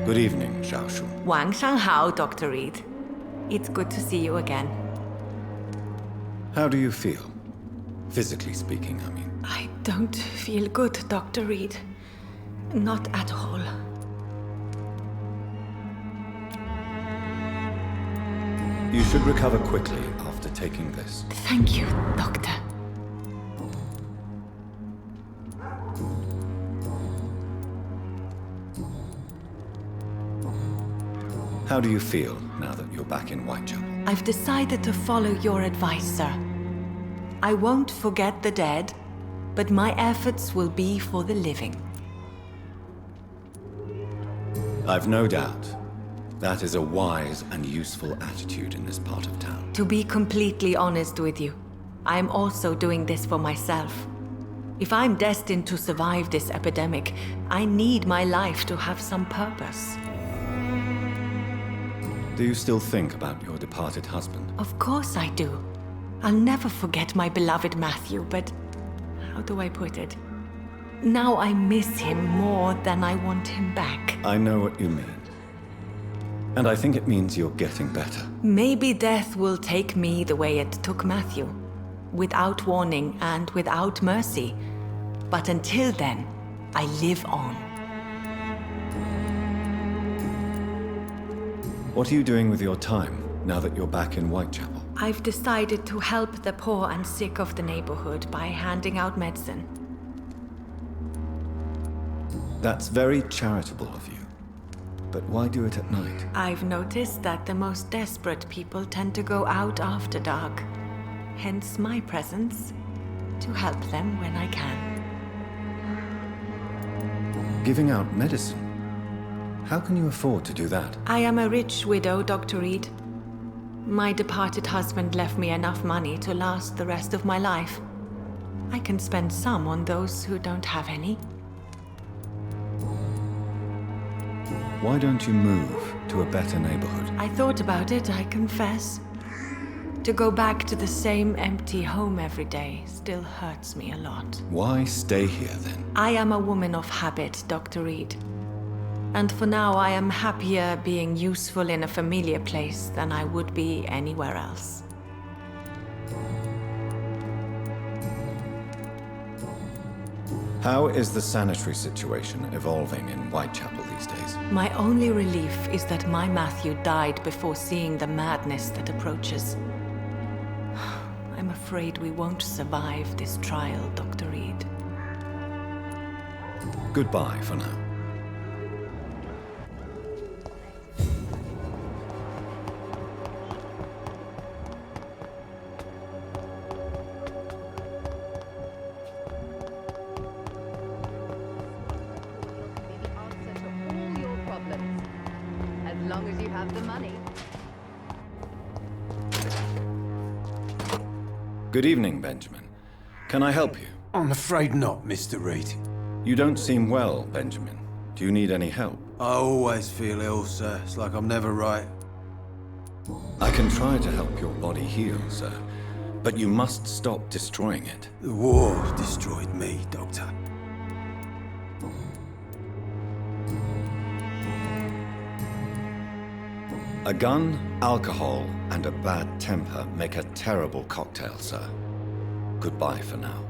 Good evening, Xiaoshu. Wang Shanghao, Dr. Reed. It's good to see you again. How do you feel? Physically speaking, I mean. I don't feel good, Dr. Reed. Not at all. You should recover quickly after taking this. Thank you, Doctor. How do you feel now that you're back in Whitechapel? I've decided to follow your advice, sir. I won't forget the dead, but my efforts will be for the living. I've no doubt. That is a wise and useful attitude in this part of town. To be completely honest with you, I am also doing this for myself. If I'm destined to survive this epidemic, I need my life to have some purpose. Do you still think about your departed husband? Of course I do. I'll never forget my beloved Matthew, but how do I put it? Now I miss him more than I want him back. I know what you mean. And I think it means you're getting better. Maybe death will take me the way it took Matthew. Without warning and without mercy. But until then, I live on. What are you doing with your time now that you're back in Whitechapel? I've decided to help the poor and sick of the neighborhood by handing out medicine. That's very charitable of you. But why do it at night? I've noticed that the most desperate people tend to go out after dark. Hence my presence, to help them when I can. Giving out medicine? How can you afford to do that? I am a rich widow, Dr. Reed. My departed husband left me enough money to last the rest of my life. I can spend some on those who don't have any. Why don't you move to a better neighborhood? I thought about it, I confess. To go back to the same empty home every day still hurts me a lot. Why stay here then? I am a woman of habit, Dr. Reed. And for now, I am happier being useful in a familiar place than I would be anywhere else. How is the sanitary situation evolving in Whitechapel these days? My only relief is that my Matthew died before seeing the madness that approaches. I'm afraid we won't survive this trial, Dr. Reed. Goodbye for now. As long as you have the money. Good evening, Benjamin. Can I help you? I'm afraid not, Mr. Reed. You don't seem well, Benjamin. Do you need any help? I always feel ill, sir. It's like I'm never right. I can try to help your body heal, sir. But you must stop destroying it. The war destroyed me, Doctor. A gun, alcohol, and a bad temper make a terrible cocktail, sir. Goodbye for now.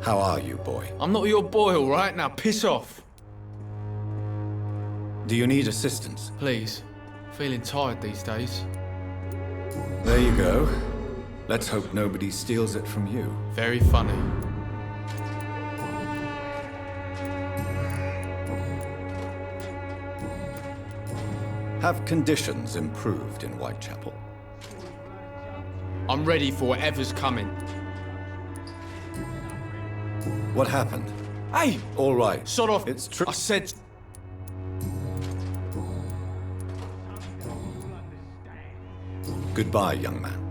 How are you, boy? I'm not your boy, all right? Now piss off. Do you need assistance? Please. Feeling tired these days. There you go. Let's hope nobody steals it from you. Very funny. Have conditions improved in Whitechapel? I'm ready for whatever's coming. What happened? Hey! All right. Sod off. It's true. I said... Goodbye, young man.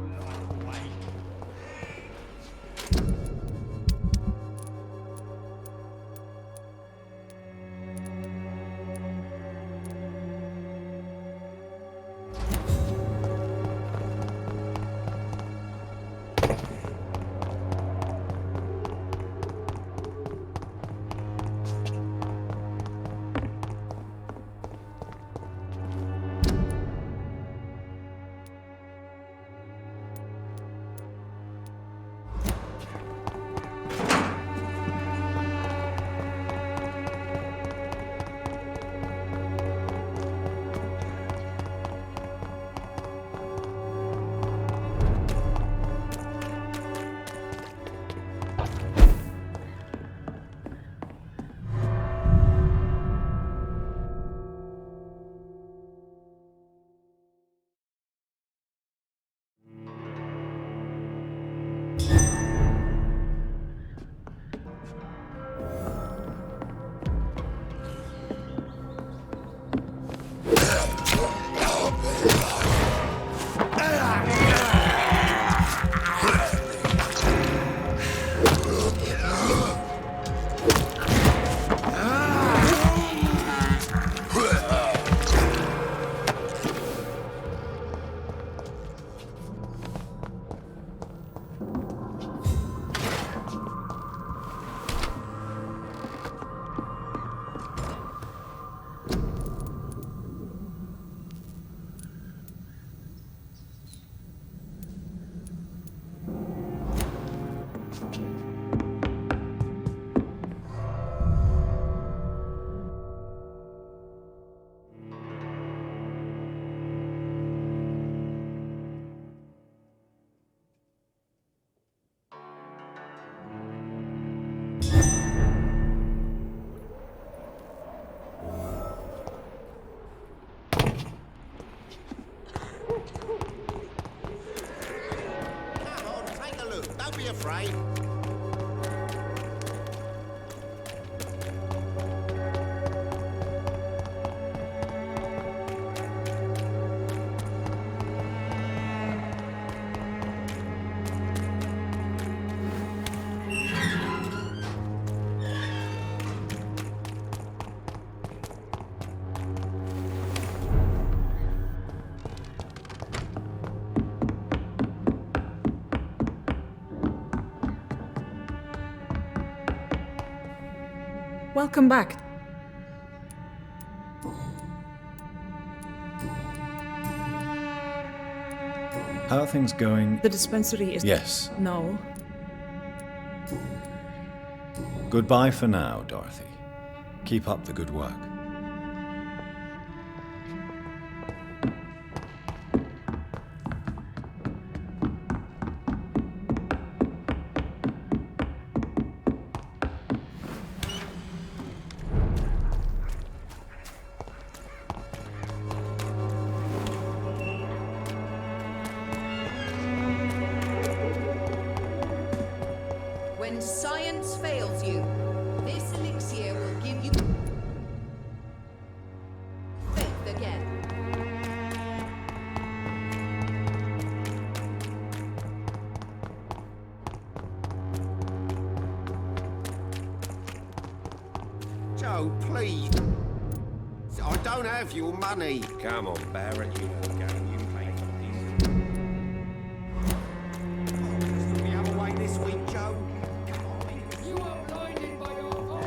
Don't be afraid. Welcome back. How are things going? The dispensary is... Yes. No. Goodbye for now, Dorothy. Keep up the good work. When science fails you, this elixir will give you faith again. Joe, please. I don't have your money. Come on, Barrett, you know the game. You play for decent. Oh, there's no the other way this week, Joe. You are blinded by your father.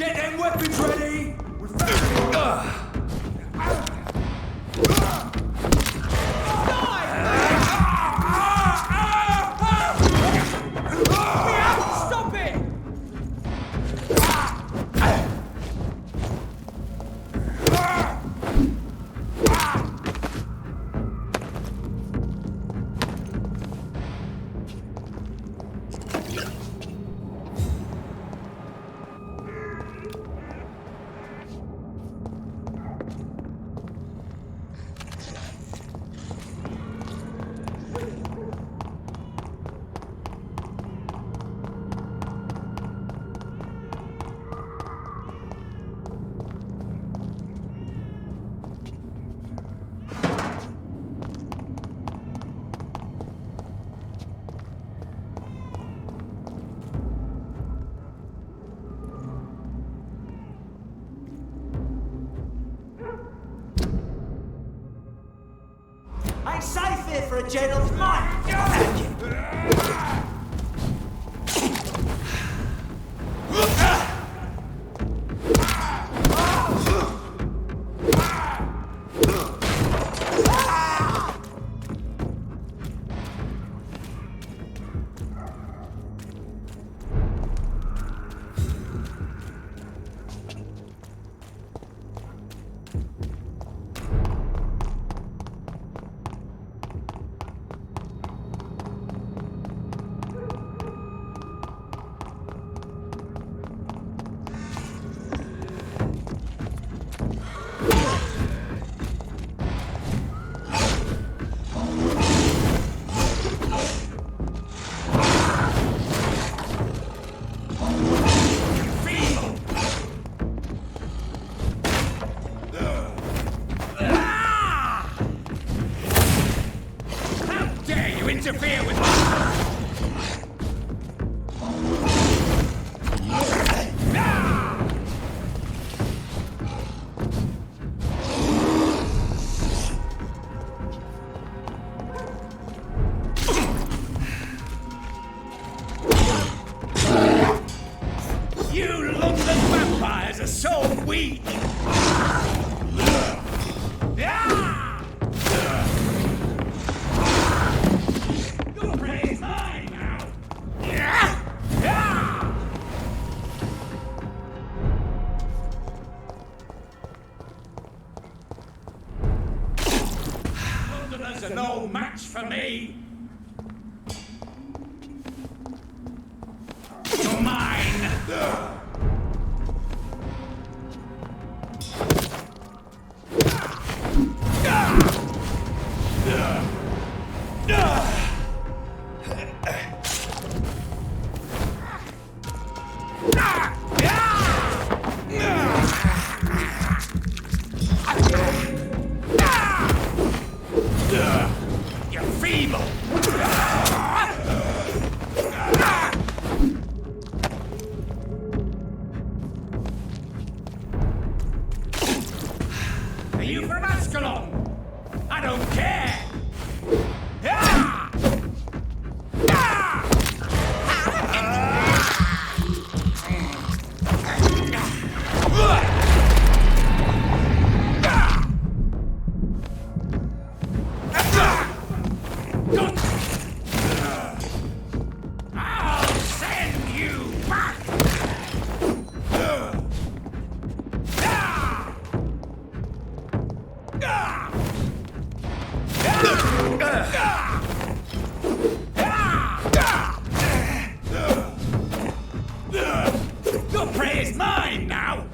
Get them weapons ready! Stop it! Ain't safe here for a gentleman's mind. Thank you. Interfere with you lungless vampires are so weak! Your prey is mine now! Londoners are no match for me! You're mine! You're feeble! Are you from Ascalon? I don't care! I'll send you back! Your prey is mine now!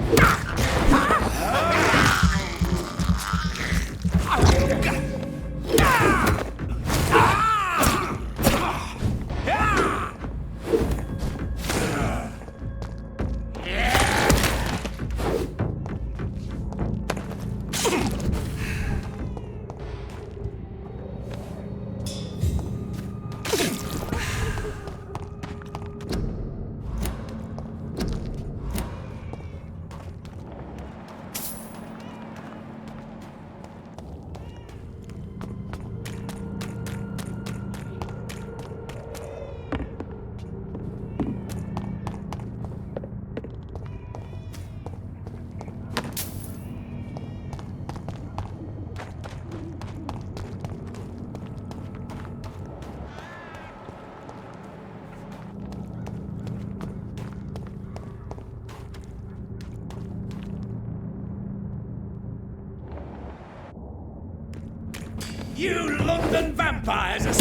You London vampires are...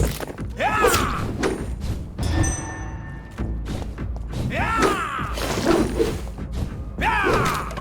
Ah! Ah! Ah! Ah! Ah!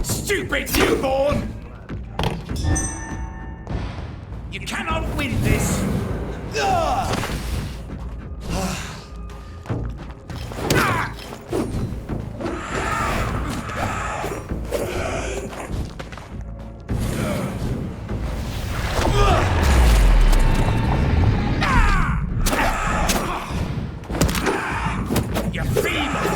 Stupid newborn! You cannot win this! You're feeble!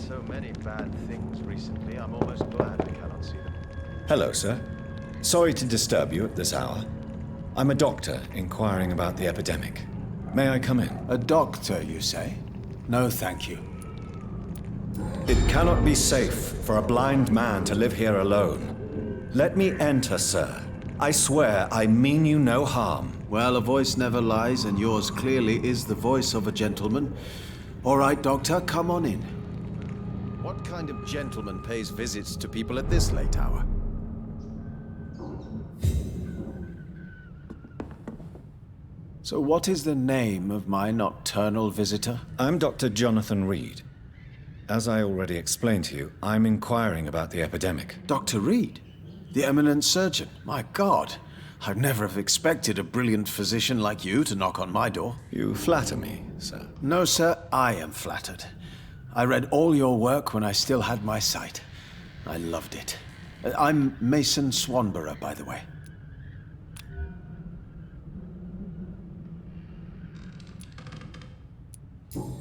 So many bad things recently, I'm almost glad I cannot see them. Hello, sir. Sorry to disturb you at this hour. I'm a doctor inquiring about the epidemic. May I come in? A doctor, you say? No, thank you. It cannot be safe for a blind man to live here alone. Let me enter, sir. I swear I mean you no harm. Well, a voice never lies, and yours clearly is the voice of a gentleman. All right, Doctor, come on in. What kind of gentleman pays visits to people at this late hour? So what is the name of my nocturnal visitor? I'm Dr. Jonathan Reed. As I already explained to you, I'm inquiring about the epidemic. Dr. Reed? The eminent surgeon? My God, I'd never have expected a brilliant physician like you to knock on my door. You flatter me, sir. No, sir, I am flattered. I read all your work when I still had my sight. I loved it. I'm Mason Swanborough, by the way.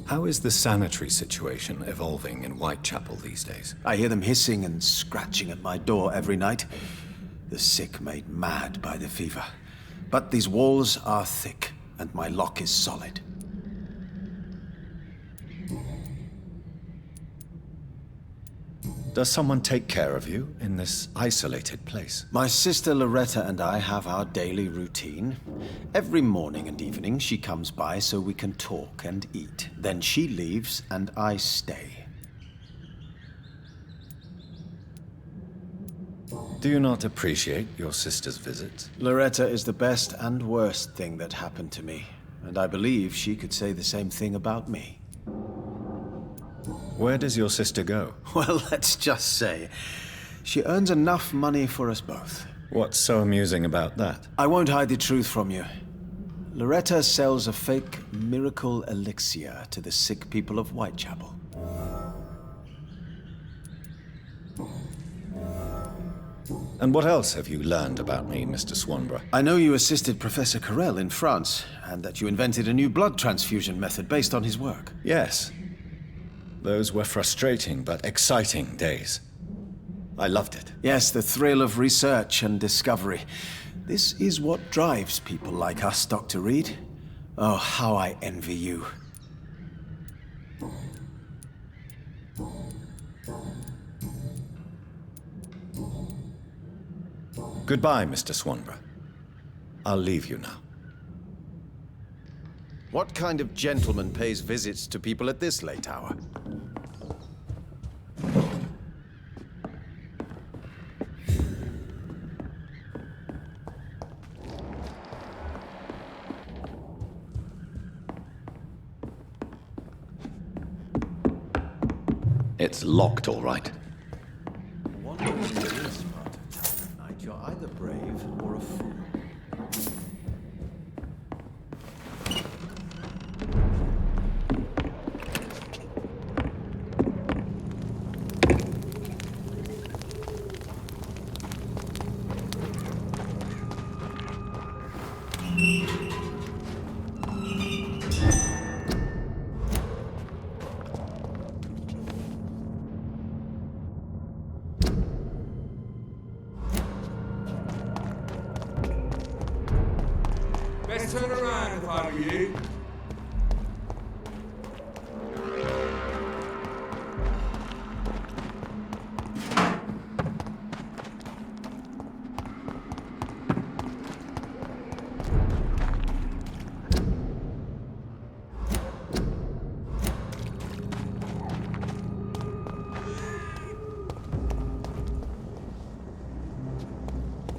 How is the sanitary situation evolving in Whitechapel these days? I hear them hissing and scratching at my door every night. The sick made mad by the fever. But these walls are thick, and my lock is solid. Does someone take care of you in this isolated place? My sister Loretta and I have our daily routine. Every morning and evening she comes by so we can talk and eat. Then she leaves and I stay. Do you not appreciate your sister's visits? Loretta is the best and worst thing that happened to me, and I believe she could say the same thing about me. Where does your sister go? Well, let's just say, she earns enough money for us both. What's so amusing about that? I won't hide the truth from you. Loretta sells a fake miracle elixir to the sick people of Whitechapel. And what else have you learned about me, Mr. Swanborough? I know you assisted Professor Carell in France, and that you invented a new blood transfusion method based on his work. Yes. Those were frustrating but exciting days. I loved it. Yes, the thrill of research and discovery. This is what drives people like us, Dr. Reed. Oh, how I envy you. Goodbye, Mr. Swanborough. I'll leave you now. What kind of gentleman pays visits to people at this late hour? It's locked, all right. Wandering in this part of town at night, you're either brave or a fool. Best turn around if I were you.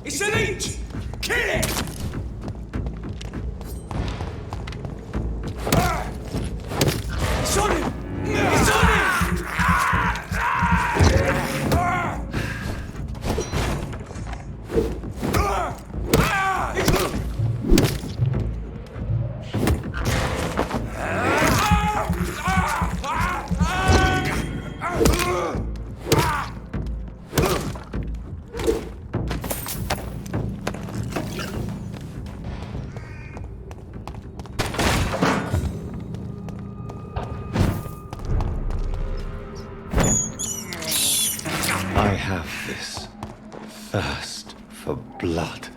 It's a leech! Kill it! It's on him! It's on him! I have this thirst for blood.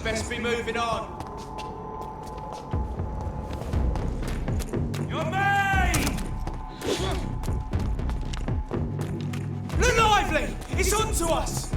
best be moving on. You're made! Look lively! It's on to us!